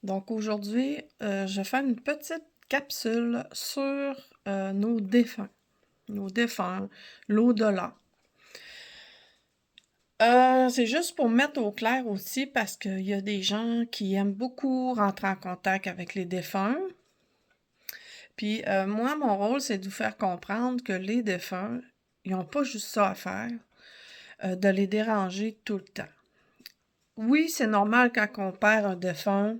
Donc aujourd'hui, je vais faire une petite capsule sur nos défunts, l'au-delà. C'est juste pour mettre au clair aussi parce qu'il y a des gens qui aiment beaucoup rentrer en contact avec les défunts. Puis moi, mon rôle, c'est de vous faire comprendre que les défunts, ils n'ont pas juste ça à faire, de les déranger tout le temps. Oui, c'est normal quand on perd un défunt,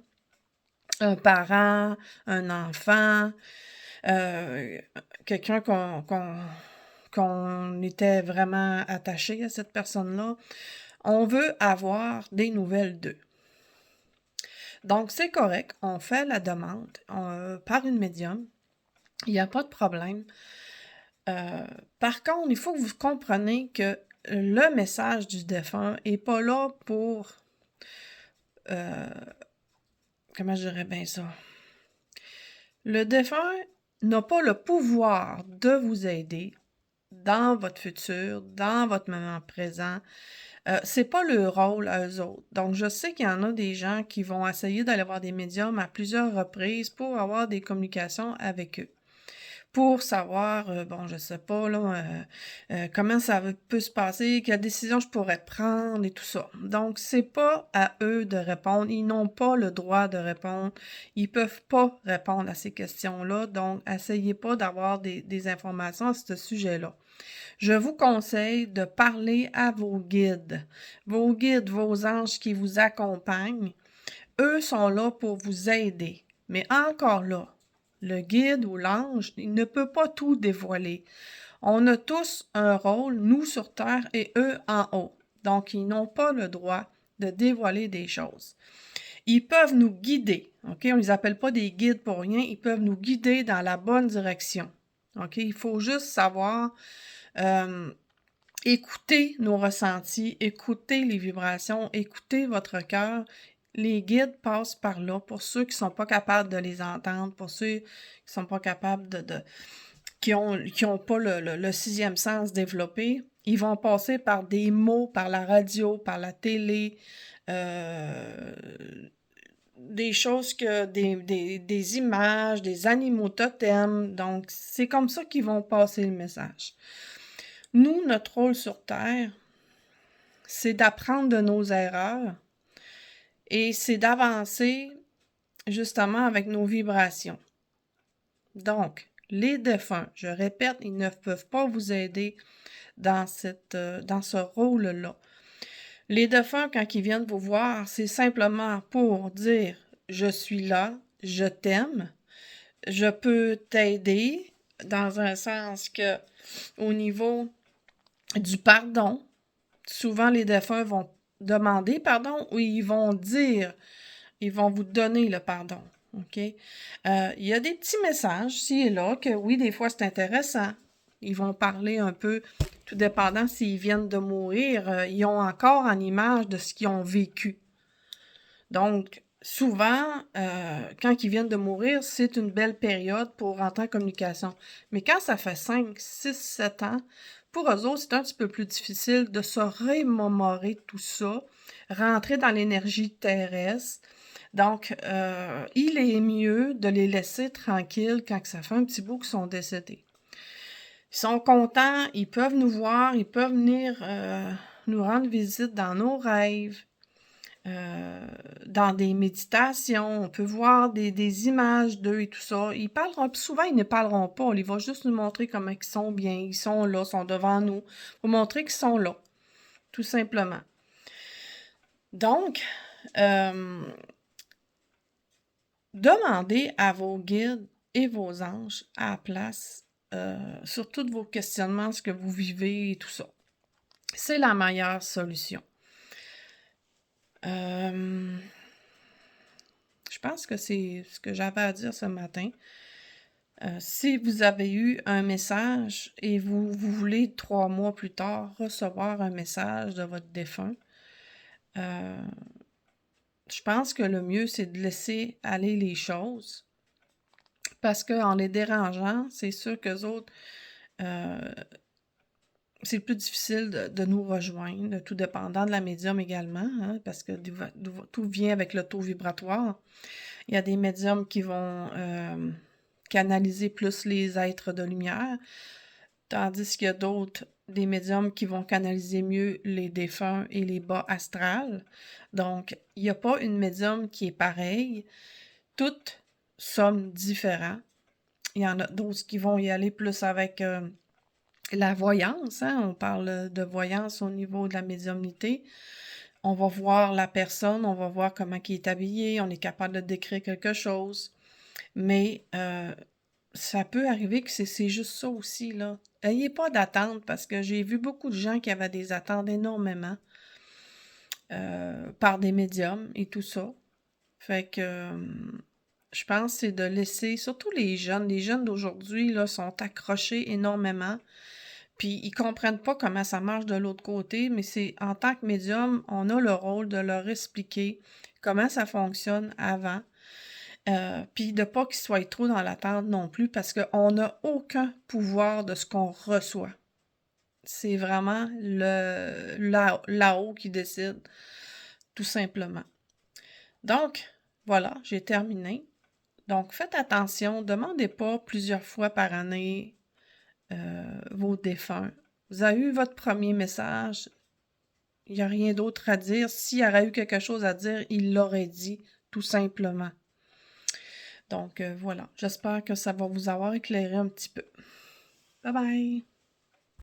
un parent, un enfant, euh, quelqu'un qu'on était vraiment attaché à cette personne-là, on veut avoir des nouvelles d'eux. Donc, c'est correct, on fait la demande par une médium, il n'y a pas de problème. Euh, Par contre, il faut que vous compreniez que le message du défunt n'est pas là pour, euh, comment je dirais bien ça? Le défunt n'a pas le pouvoir de vous aider dans votre futur, dans votre moment présent. C'est pas le rôle à eux autres. Donc, je sais qu'il y en a des gens qui vont essayer d'aller voir des médiums à plusieurs reprises pour avoir des communications avec eux. Pour savoir, bon, je sais pas, là, comment ça peut se passer, quelle décision je pourrais prendre et tout ça. Donc, c'est pas à eux de répondre. Ils n'ont pas le droit de répondre. Ils peuvent pas répondre à ces questions-là. Donc, essayez pas d'avoir des informations à ce sujet-là. Je vous conseille de parler à vos guides, vos anges qui vous accompagnent. Eux sont là pour vous aider. Mais encore là, le guide ou l'ange, il ne peut pas tout dévoiler. On a tous un rôle, nous sur Terre et eux en haut. Donc, ils n'ont pas le droit de dévoiler des choses. Ils peuvent nous guider, OK? On ne les appelle pas des guides pour rien, ils peuvent nous guider dans la bonne direction. OK? Il faut juste savoir écouter nos ressentis, écouter les vibrations, écouter votre cœur. Les guides passent par là pour ceux qui ne sont pas capables de les entendre, pour ceux qui ne sont pas capables qui ont pas le sixième sens développé. Ils vont passer par des mots, par la radio, par la télé, euh, des choses que des images, des animaux totems. Donc, c'est comme ça qu'ils vont passer le message. Nous, notre rôle sur Terre, c'est d'apprendre de nos erreurs et c'est d'avancer justement avec nos vibrations. Donc, les défunts, je répète, ils ne peuvent pas vous aider dans ce rôle-là. Les défunts, quand ils viennent vous voir, c'est simplement pour dire « Je suis là, je t'aime, je peux t'aider » dans un sens que, au niveau du pardon, souvent les défunts vont demander pardon ou ils vont vous donner le pardon. OK? Il y a des petits messages, ici et là, que oui, des fois, c'est intéressant. Ils vont parler un peu, tout dépendant s'ils viennent de mourir, ils ont encore en image de ce qu'ils ont vécu. Donc, souvent, quand ils viennent de mourir, c'est une belle période pour rentrer en communication. Mais quand ça fait 5, 6, 7 ans, pour eux autres, c'est un petit peu plus difficile de se remémorer tout ça, rentrer dans l'énergie terrestre. Donc, il est mieux de les laisser tranquilles quand ça fait un petit bout qu'ils sont décédés. Ils sont contents, ils peuvent nous voir, ils peuvent venir nous rendre visite dans nos rêves, dans des méditations, on peut voir des images d'eux et tout ça. Ils parleront, souvent ils ne parleront pas, on les va juste nous montrer comment ils sont bien, ils sont là, sont devant nous, pour montrer qu'ils sont là, tout simplement. Donc, demandez à vos guides et vos anges à la place sur tous vos questionnements, ce que vous vivez et tout ça. C'est la meilleure solution. Je pense que c'est ce que j'avais à dire ce matin. Si vous avez eu un message et vous voulez 3 mois plus tard recevoir un message de votre défunt, je pense que le mieux, c'est de laisser aller les choses. Parce qu'en les dérangeant, c'est sûr qu'eux autres, c'est plus difficile de nous rejoindre, tout dépendant de la médium également, hein, parce que tout vient avec le taux vibratoire. Il y a des médiums qui vont canaliser plus les êtres de lumière, tandis qu'il y a d'autres, des médiums qui vont canaliser mieux les défunts et les bas astrales. Donc, il n'y a pas une médium qui est pareille. Toutes sommes différents. Il y en a d'autres qui vont y aller plus avec la voyance, hein? On parle de voyance au niveau de la médiumnité. On va voir la personne, on va voir comment il est habillé, on est capable de décrire quelque chose. Mais ça peut arriver que c'est juste ça aussi, là. Ayez pas d'attente, parce que j'ai vu beaucoup de gens qui avaient des attentes énormément par des médiums et tout ça. Fait que je pense que c'est de laisser, surtout les jeunes d'aujourd'hui, là, sont accrochés énormément. Puis ils comprennent pas comment ça marche de l'autre côté, mais c'est en tant que médium, on a le rôle de leur expliquer comment ça fonctionne avant. Puis de pas qu'ils soient trop dans l'attente non plus, parce qu'on n'a aucun pouvoir de ce qu'on reçoit. C'est vraiment là-haut qui décide, tout simplement. Donc, voilà, j'ai terminé. Donc, faites attention, demandez pas plusieurs fois par année vos défunts. Vous avez eu votre premier message, il n'y a rien d'autre à dire. S'il y aurait eu quelque chose à dire, il l'aurait dit, tout simplement. Donc, voilà, j'espère que ça va vous avoir éclairé un petit peu. Bye bye!